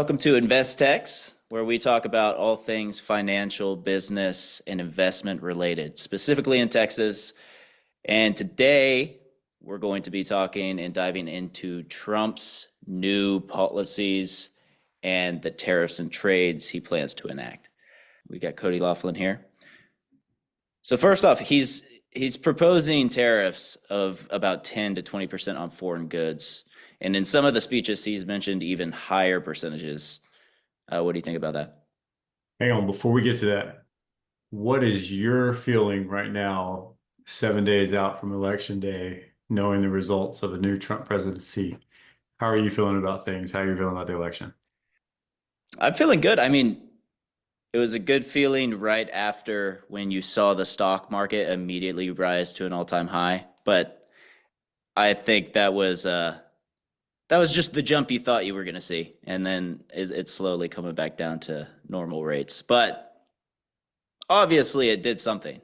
Welcome to Investex, where we talk about all things financial, business, and investment related, specifically in Texas. And today we're going to be talking and diving into Trump's new policies and the tariffs and trades he plans to enact. We got Cody Laughlin here. So first off, he's proposing tariffs of about 10 to 20% on foreign goods. And in some of the speeches, he's mentioned even higher percentages. What do you think about that? Hang on, before we get to that, what is your feeling right now, 7 days out from Election Day, knowing the results of the new Trump presidency? How are you feeling about things? How are you feeling about the election? I'm feeling good. I mean, it was a good feeling right after when you saw the stock market immediately rise to an all-time high. But I think that was just the jump you thought you were going to see, and then it's slowly coming back down to normal rates. But obviously, it did something.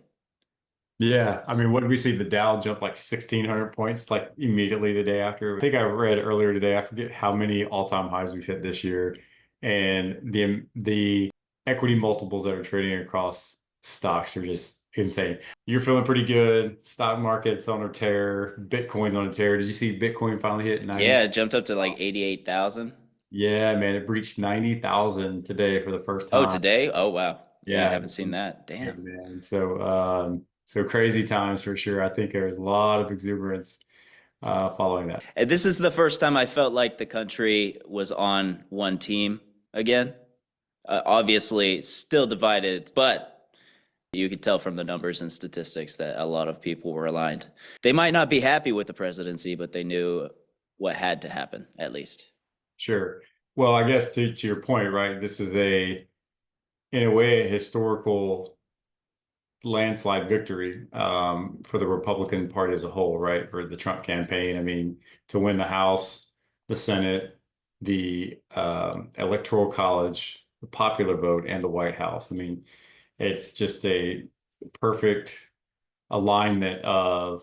Yeah, I mean, what did we see? The Dow jumped like 1,600 points, like immediately the day after. I think I read earlier today, I forget how many all-time highs we've hit this year. And the equity multiples that are trading across stocks are just insane. You're feeling pretty good. Stock market's on a tear. Bitcoin's on a tear. Did you see Bitcoin finally hit Yeah, 90? it jumped up to like 88,000. Yeah, man, it breached 90,000 today for the first Oh, time. today? Oh, wow. Yeah, I Yeah, haven't seen that. yeah, Damn. man. So crazy times for sure. I think there's a lot of exuberance following that. And this is the first time I felt like the country was on one team again. Obviously, still divided, but you could tell from the numbers and statistics that a lot of people were aligned. They might not be happy with the presidency, but they knew what had to happen, at least. Sure. Well, I guess to your point, right? This is in a way, a historical landslide victory for the Republican Party as a whole, right? For the Trump campaign. I mean, to win the House, the Senate, the Electoral College, the popular vote, and the White House. I mean, it's just a perfect alignment of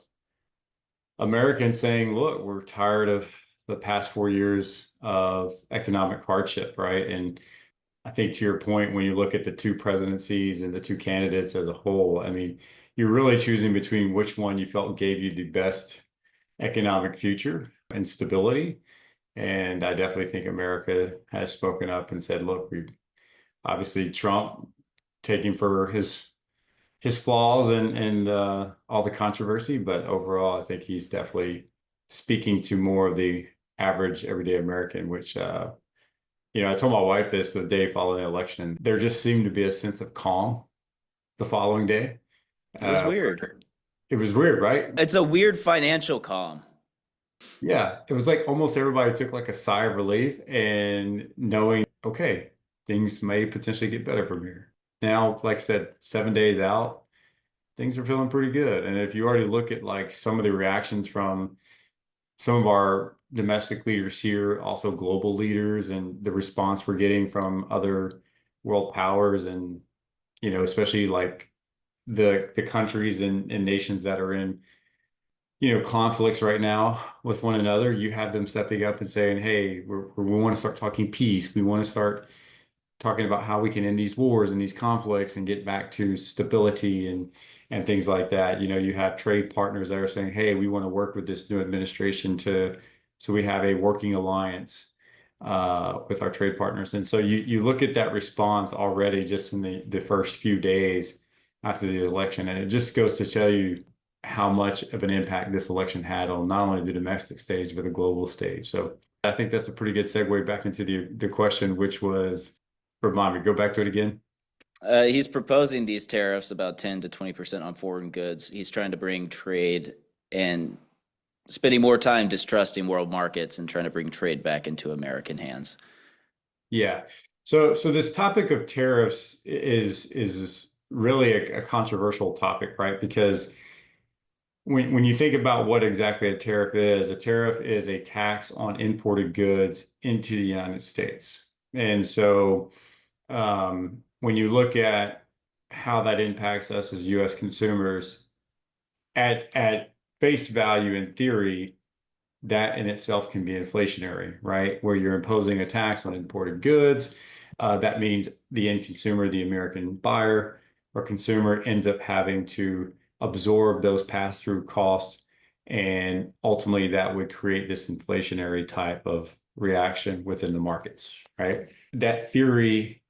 Americans saying, look, we're tired of the past 4 years of economic hardship, right? And I think to your point, when you look at the two presidencies and the two candidates as a whole, I mean, you're really choosing between which one you felt gave you the best economic future and stability. And I definitely think America has spoken up and said, look, we obviously Trump taking for his flaws and all the controversy, but overall, I think he's definitely speaking to more of the average everyday American, which I told my wife this the day following the election. There just seemed to be a sense of calm the following day. It was weird. Where it was weird, right? It's a weird financial calm. Yeah, it was like almost everybody took like a sigh of relief and knowing, okay, things may potentially get better from here. Now, like I said, 7 days out, things are feeling pretty good. And if you already look at like some of the reactions from some of our domestic leaders here, also global leaders, and the response we're getting from other world powers, and especially like the countries and nations that are in conflicts right now with one another. You have them stepping up and saying, "Hey, we want to start talking peace. We want to start talking about how we can end these wars and these conflicts and get back to stability and things like that." You have trade partners that are saying, "Hey, we want to work with this new administration to so we have a working alliance with our trade partners." And so you look at that response already just in the first few days after the election, and it just goes to show you how much of an impact this election had on not only the domestic stage but the global stage. So I think that's a pretty good segue back into the question, which was, remind me, go back to it again. He's proposing these tariffs about 10 to 20% on foreign goods. He's trying to bring trade and spending more time distrusting world markets and trying to bring trade back into American hands. Yeah. So this topic of tariffs is really a controversial topic, right? Because when you think about what exactly a tariff is a tax on imported goods into the United States. And so when you look at how that impacts us as U.S. consumers, at face value, in theory, that in itself can be inflationary, right? Where you're imposing a tax on imported goods. That means the end consumer, the American buyer or consumer, ends up having to absorb those pass-through costs. And ultimately, that would create this inflationary type of reaction within the markets, right? That theory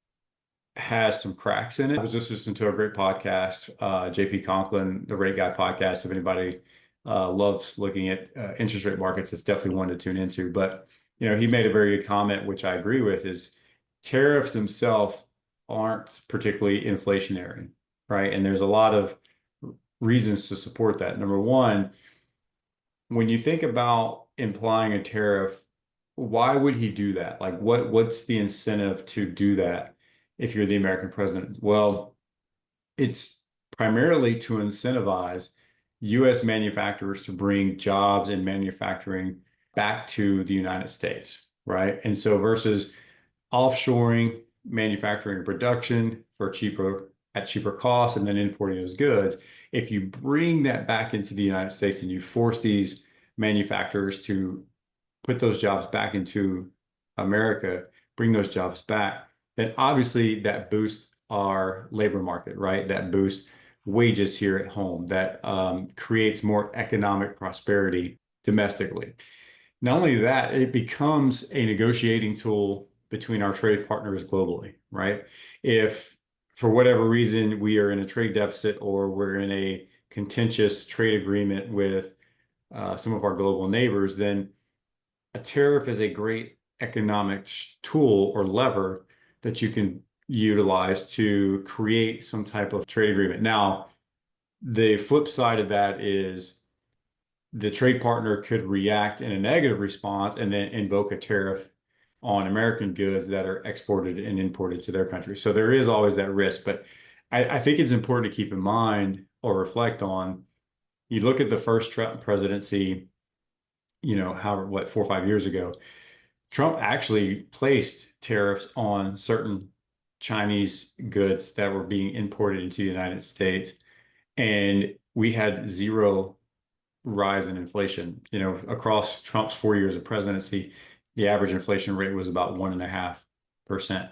has some cracks in it. I was just listening to a great podcast, JP Conklin, the Rate Guy podcast. If anybody loves looking at interest rate markets, it's definitely one to tune into. But he made a very good comment, which I agree with, is tariffs themselves aren't particularly inflationary, right? And there's a lot of reasons to support that. Number one, when you think about implying a tariff, why would he do that? Like what's the incentive to do that if you're the American president? Well, it's primarily to incentivize US manufacturers to bring jobs and manufacturing back to the United States, right? And so versus offshoring manufacturing and production for cheaper costs and then importing those goods. If you bring that back into the United States and you force these manufacturers to put those jobs back into America, bring those jobs back, then obviously that boosts our labor market, right? That boosts wages here at home, that creates more economic prosperity domestically. Not only that, it becomes a negotiating tool between our trade partners globally, right? If for whatever reason we are in a trade deficit or we're in a contentious trade agreement with some of our global neighbors, then a tariff is a great economic tool or lever that you can utilize to create some type of trade agreement. Now, the flip side of that is the trade partner could react in a negative response and then invoke a tariff on American goods that are exported and imported to their country. So there is always that risk. But I think it's important to keep in mind or reflect on, you look at the first Trump presidency, however, 4 or 5 years ago, Trump actually placed tariffs on certain Chinese goods that were being imported into the United States. And we had zero rise in inflation. Across Trump's 4 years of presidency, the average inflation rate was about 1.5%,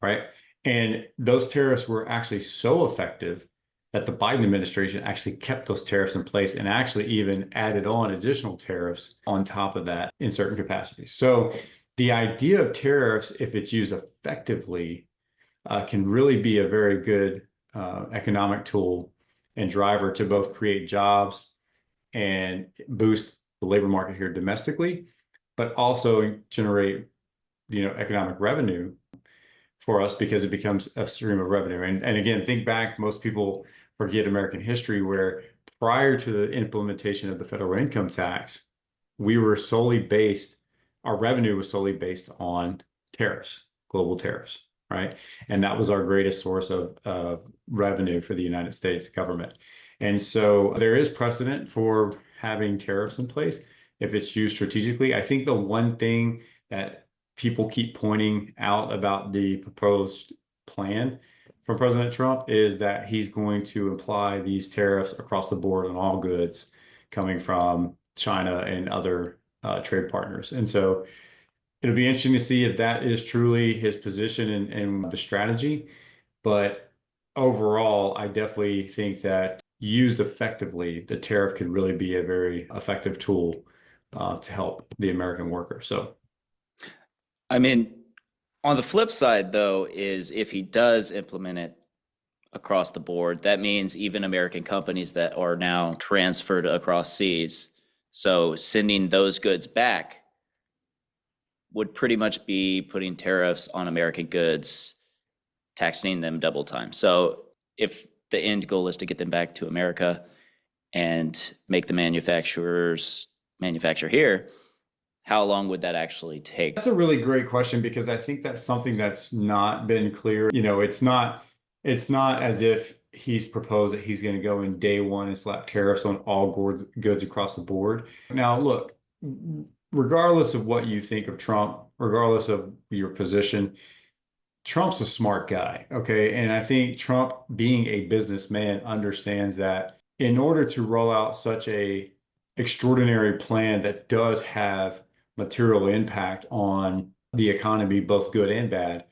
right? And those tariffs were actually so effective that the Biden administration actually kept those tariffs in place and actually even added on additional tariffs on top of that in certain capacities. So the idea of tariffs, if it's used effectively, can really be a very good economic tool and driver to both create jobs and boost the labor market here domestically, but also generate, economic revenue for us because it becomes a stream of revenue. And again, think back, most people forget American history where prior to the implementation of the federal income tax, our revenue was solely based on tariffs, global tariffs, right? And that was our greatest source of revenue for the United States government. And so there is precedent for having tariffs in place if it's used strategically. I think the one thing that people keep pointing out about the proposed plan from President Trump is that he's going to apply these tariffs across the board on all goods coming from China and other trade partners. And so it'll be interesting to see if that is truly his position and the strategy. But overall, I definitely think that used effectively, the tariff could really be a very effective tool to help the American worker. So, I mean, on the flip side, though, is if he does implement it across the board, that means even American companies that are now transferred across seas, so sending those goods back would pretty much be putting tariffs on American goods, taxing them double time. So if the end goal is to get them back to America and make the manufacturers manufacture here, how long would that actually take? that's a really great question because I think that's something that's not been clear. It's not as if he's proposed that he's going to go in day one and slap tariffs on all goods across the board. Now, look, regardless of what you think of Trump, regardless of your position, Trump's a smart guy, okay? And I think Trump, being a businessman, understands that in order to roll out such a extraordinary plan that does have material impact on the economy, both good and bad,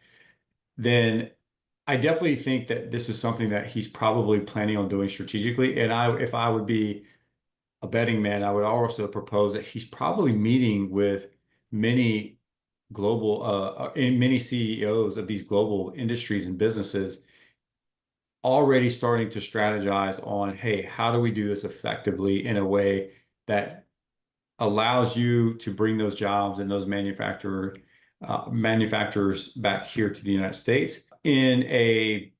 then I definitely think that this is something that he's probably planning on doing strategically. And if I would be a betting man, I would also propose that he's probably meeting with many many CEOs of these global industries and businesses already starting to strategize on, hey, how do we do this effectively in a way that allows you to bring those jobs and those manufacturers back here to the United States in a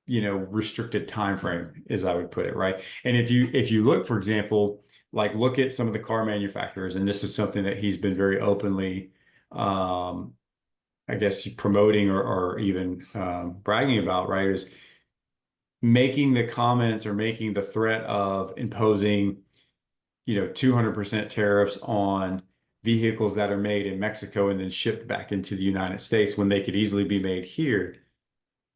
restricted time frame, as I would put it, right? And if you look, for example, like look at some of the car manufacturers, and this is something that he's been very openly, I guess, promoting or even bragging about, right? Is making the comments or making the threat of imposing 200% tariffs on vehicles that are made in Mexico and then shipped back into the United States when they could easily be made here.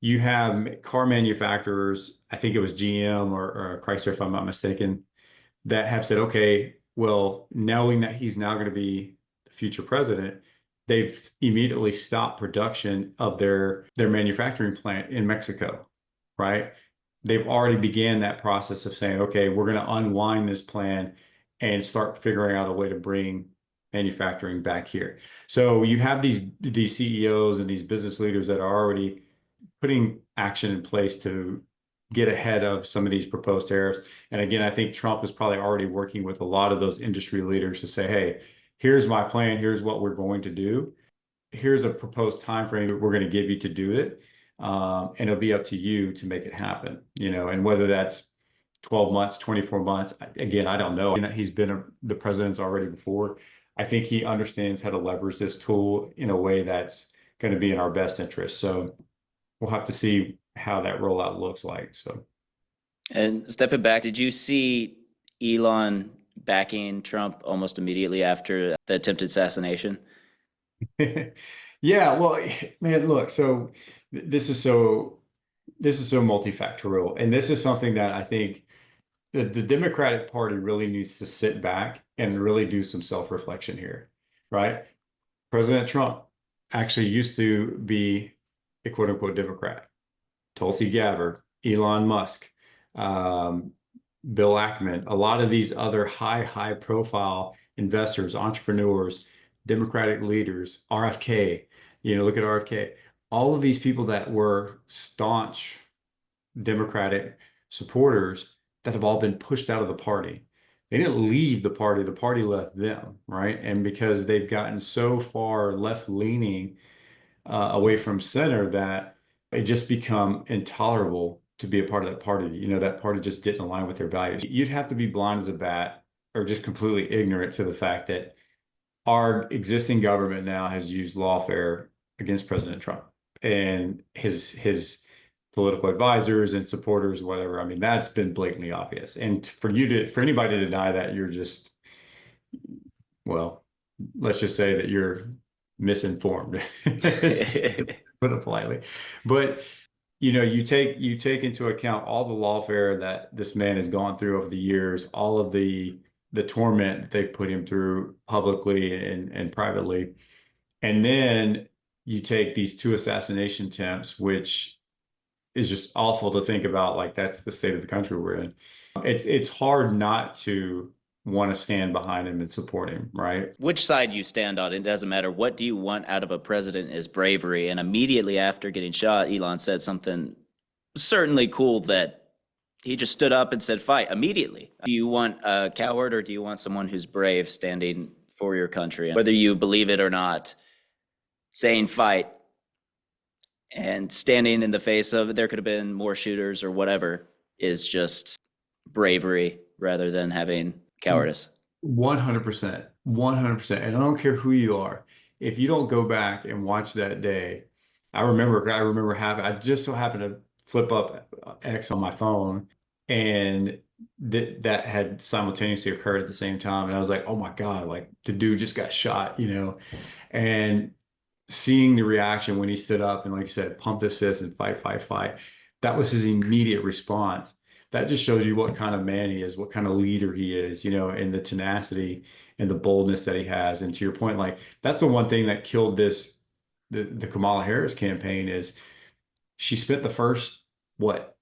You have car manufacturers, I think it was GM or Chrysler, if I'm not mistaken, that have said, okay, well, knowing that he's now going to be the future president, they've immediately stopped production of their manufacturing plant in Mexico, right? They've already began that process of saying, okay, we're going to unwind this plan and start figuring out a way to bring manufacturing back here. So you have these CEOs and these business leaders that are already putting action in place to get ahead of some of these proposed tariffs. And again, I think Trump is probably already working with a lot of those industry leaders to say, hey, here's my plan, here's what we're going to do. Here's a proposed time frame we're going to give you to do it. And it'll be up to you to make it happen, and whether that's 12 months, 24 months, again, I don't know. He's been the president's already before. I think he understands how to leverage this tool in a way that's going to be in our best interest. So we'll have to see how that rollout looks like. So, And stepping back, did you see Elon backing Trump almost immediately after the attempted assassination? yeah, well, man, look, so this is so this is so multifactorial, and this is something that I think the Democratic Party really needs to sit back and really do some self-reflection here, right? President Trump actually used to be a quote unquote Democrat. Tulsi Gabbard, Elon Musk, um, Bill Ackman, a lot of these other high profile investors, entrepreneurs, Democratic leaders, RFK, look at RFK, all of these people that were staunch Democratic supporters that have all been pushed out of the party. They didn't leave the party left them, right? And because they've gotten so far left leaning away from center that it just become intolerable to be a part of that party. That party just didn't align with their values. You'd have to be blind as a bat or just completely ignorant to the fact that our existing government now has used lawfare against President Trump and his political advisors and supporters, whatever. I mean, that's been blatantly obvious. And for anybody to deny that, you're just, well, let's just say that you're misinformed. It's just to put it politely. But you take into account all the lawfare that this man has gone through over the years, all of the torment that they've put him through publicly and privately. And then you take these two assassination attempts, which is just awful to think about. Like that's the state of the country we're in. It's hard not to want to stand behind him and support him, right? Which side you stand on, it doesn't matter. What do you want out of a president is bravery. And immediately after getting shot, Elon said something certainly cool that he just stood up and said, fight immediately. Do you want a coward or do you want someone who's brave standing for your country? And whether you believe it or not, saying fight and standing in the face of there could have been more shooters or whatever is just bravery rather than having cowardice. 100%, 100%. And I don't care who you are. If you don't go back and watch that day, I remember having, I just so happened to flip up X on my phone and that had simultaneously occurred at the same time. And I was like, oh my God, like the dude just got shot. And seeing the reaction when he stood up and, like you said, pump his fist and fight, fight, fight. That was his immediate response. that just shows you what kind of man he is, what kind of leader he is, and the tenacity and the boldness that he has. And to your point, like that's the one thing that killed the Kamala Harris campaign is she spent the first, what,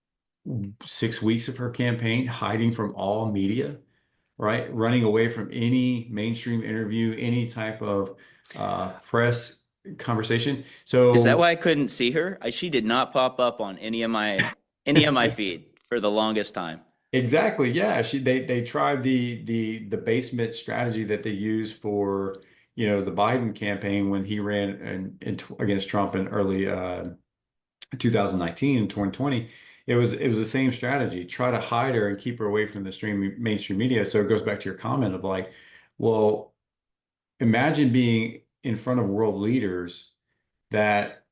6 weeks of her campaign hiding from all media, right? Running away from any mainstream interview, any type of press conversation. Is that So why I couldn't see her? She did not pop up on any of my feed for the longest time. exactly, yeah. They tried the basement strategy that they used for the Biden campaign when he ran against Trump in early 2019 and 2020. It was the same strategy. Try to hide her and keep her away from the mainstream media. So it goes back to your comment of like, well, imagine being in front of world leaders that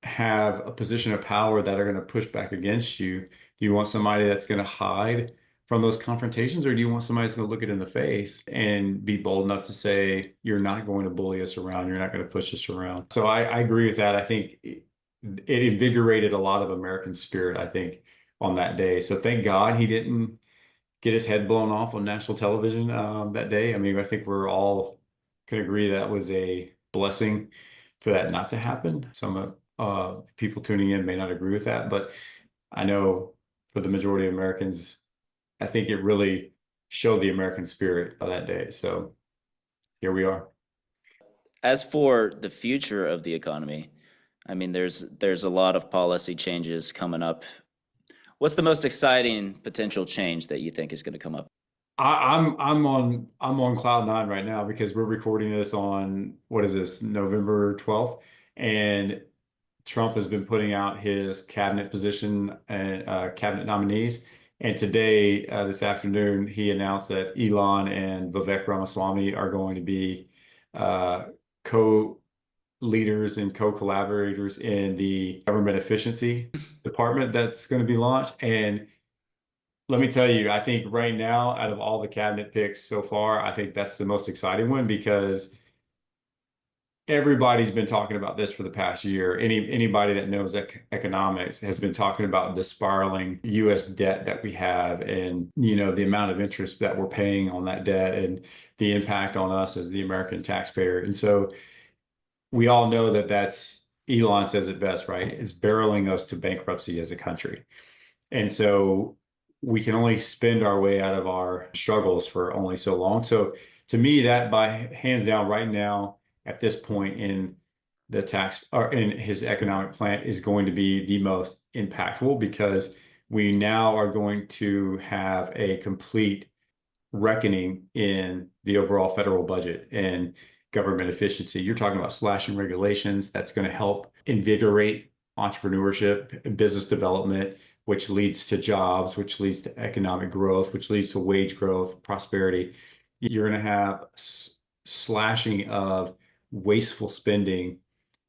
have a position of power that are going to push back against you. Do you want somebody that's going to hide from those confrontations, or do you want somebody that's going to look it in the face and be bold enough to say, you're not going to bully us around, you're not going to push us around? So I agree with that. I think it invigorated a lot of American spirit, I think, on that day. So thank God he didn't get his head blown off on national television that day. I mean, I think we're all can agree that was a blessing for that not to happen. Some people tuning in may not agree with that, but I know for the majority of Americans, I think it really showed the American spirit of that day. So here we are. As for the future of the economy, I mean, there's a lot of policy changes coming up. What's the most exciting potential change that you think is going to come up? I'm on cloud nine right now because we're recording this on what is this, November 12th, and Trump has been putting out his cabinet position and cabinet nominees. And today, this afternoon, he announced that Elon and Vivek Ramaswamy are going to be uh, co-leaders and co-collaborators in the government efficiency department that's going to be launched. And let me tell you, I think right now, out of all the cabinet picks so far, I think that's the most exciting one because everybody's been talking about this for the past year. Anybody that knows economics has been talking about the spiraling U.S. debt that we have, and the amount of interest that we're paying on that debt, and the impact on us as the American taxpayer. And so we all know that that's Elon says it best, right? It's barreling us to bankruptcy as a country. And so we can only spend our way out of our struggles for only so long. So to me, that by hands down right now, at this point in the tax or in his economic plan is going to be the most impactful because we now are going to have a complete reckoning in the overall federal budget and government efficiency. You're talking about slashing regulations that's going to help invigorate entrepreneurship and business development, which leads to jobs, which leads to economic growth, which leads to wage growth, prosperity. You're going to have slashing of wasteful spending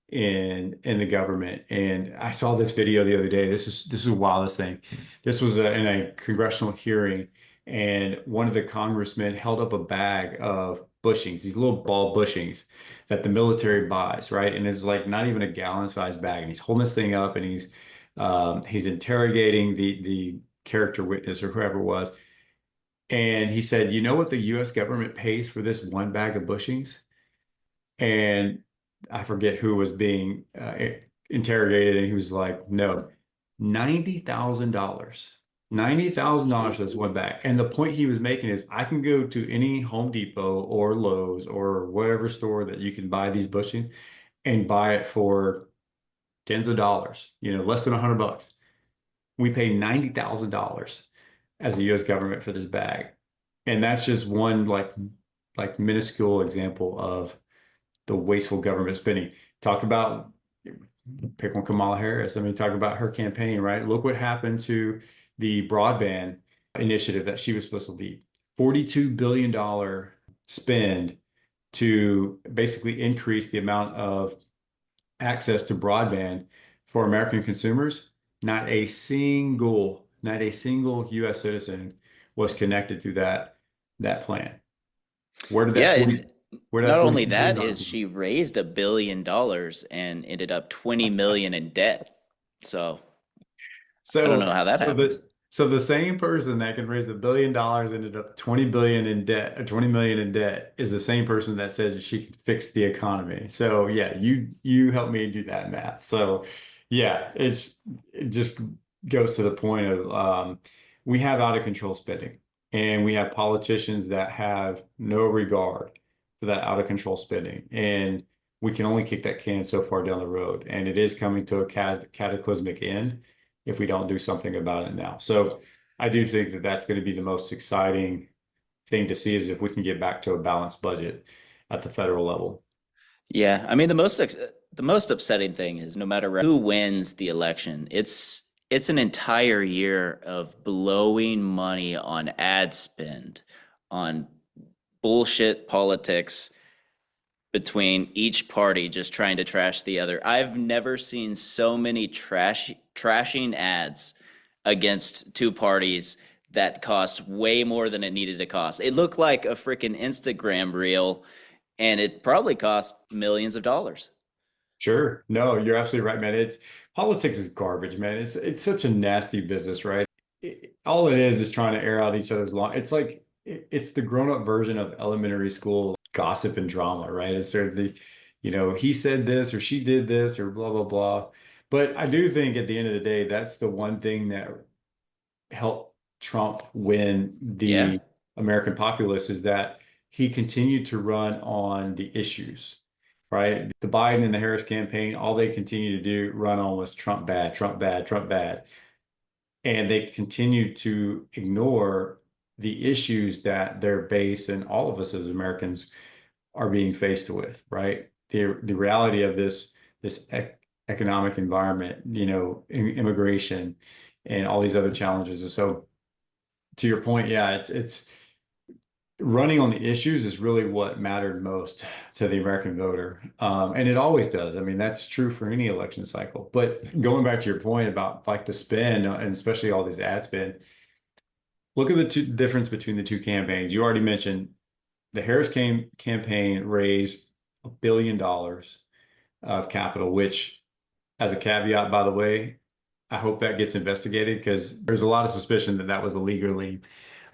in the government. And I saw this video the other day. This is the wildest thing. This was in a congressional hearing, and one of the congressmen held up a bag of bushings, these little ball bushings that the military buys, right? And it's like not even a gallon-sized bag. And he's holding this thing up, and he's interrogating the character witness or whoever it was. And he said, "You know what the U.S. government pays for this one bag of bushings?" And I forget who was being interrogated, and he was like, "No, $90,000. $90,000 for this one bag." And the point he was making is, I can go to any Home Depot or Lowe's or whatever store that you can buy these bushings and buy it for tens of dollars, less than $100. We pay $90,000 as the U.S. government for this bag, and that's just one like minuscule example of the wasteful government spending. Talk about pick on Kamala Harris. I mean, talk about her campaign, right? Look what happened to the broadband initiative that she was supposed to lead. $42 billion spend to basically increase the amount of access to broadband for American consumers. Not a single US citizen was connected through that plan. Where did Yeah, that and 40 where did that not only 42 billion that dollars is come from? she raised $1 billion and ended up 20 million in debt. So I don't So, know how that so happens. So the same person that can raise $1 billion ended up 20 billion in debt or 20 million in debt is the same person that says she can fix the economy. So yeah, you helped me do that math. So yeah, it just goes to the point of we have out of control spending, and we have politicians that have no regard for that out of control spending, and we can only kick that can so far down the road, and it is coming to a cataclysmic end if we don't do something about it now. So I do think that that's going to be the most exciting thing to see, is if we can get back to a balanced budget at the federal level. Yeah, I mean the most upsetting thing is no matter who wins the election, it's an entire year of blowing money on ad spend, on bullshit politics between each party just trying to trash the other. I've never seen so many trashing ads against two parties that cost way more than it needed to cost. It looked like a freaking Instagram reel, and it probably cost millions of dollars. Sure. No, you're absolutely right, man. It's politics is garbage, man. It's such a nasty business, right? All it is trying to air out each other's lawn. It's like it's the grown-up version of elementary school gossip and drama, right? It's sort of the, he said this or she did this or blah blah blah. But I do think at the end of the day, that's the one thing that helped Trump win Yeah. the American populace, is that he continued to run on the issues, right? The Biden and the Harris campaign, all they continued to do run on was Trump bad, Trump bad, Trump bad. And they continued to ignore the issues that their base and all of us as Americans are being faced with, right? The reality of this economic environment, immigration and all these other challenges. And so to your point, yeah, it's running on the issues is really what mattered most to the American voter. And it always does. I mean, that's true for any election cycle. But going back to your point about like the spend, and especially all these ad spend, look at the difference between the two campaigns. You already mentioned the Harris campaign raised $1 billion of capital, which, as a caveat, by the way, I hope that gets investigated, because there's a lot of suspicion that that was illegally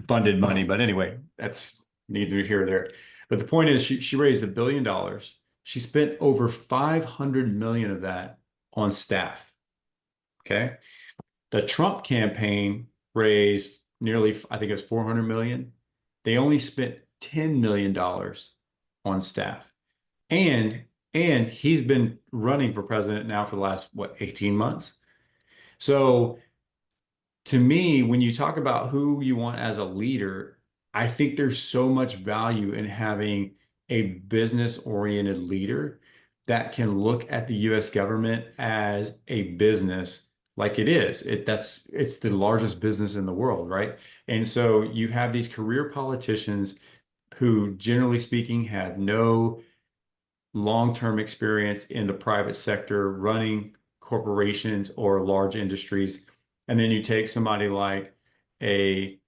funded money. But anyway, that's neither here nor there. But the point is, she raised $1 billion. She spent over 500 million of that on staff. Okay. The Trump campaign raised nearly, I think it was 400 million. They only spent $10 million on staff. And he's been running for president now for the last, what, 18 months. So to me, when you talk about who you want as a leader, I think there's so much value in having a business-oriented leader that can look at the US government as a business like it is. It's the largest business in the world, right? And so you have these career politicians who, generally speaking, have no long-term experience in the private sector running corporations or large industries. And then you take somebody like a,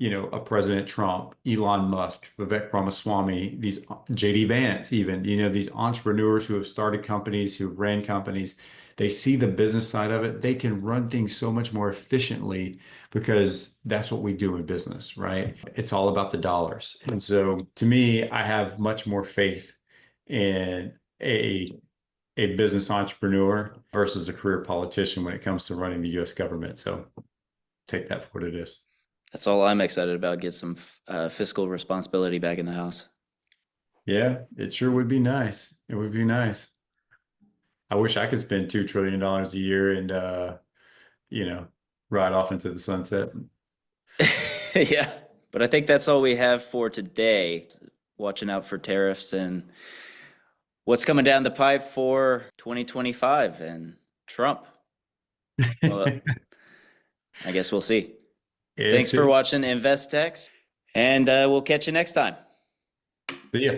a President Trump, Elon Musk, Vivek Ramaswamy, these JD Vance, even, these entrepreneurs who have started companies, who ran companies. They see the business side of it. They can run things so much more efficiently, because that's what we do in business, right? It's all about the dollars. And so to me, I have much more faith in a business entrepreneur versus a career politician when it comes to running the US government. So take that for what it is. That's all I'm excited about. Get some fiscal responsibility back in the house. Yeah, it sure would be nice. It would be nice. I wish I could spend $2 trillion a year and you know, ride off into the sunset. Yeah, but I think that's all we have for today. Watching out for tariffs and what's coming down the pipe for 2025 and Trump. Well, I guess we'll see. Thanks It's for it. watching Investex, and we'll catch you next time. See ya.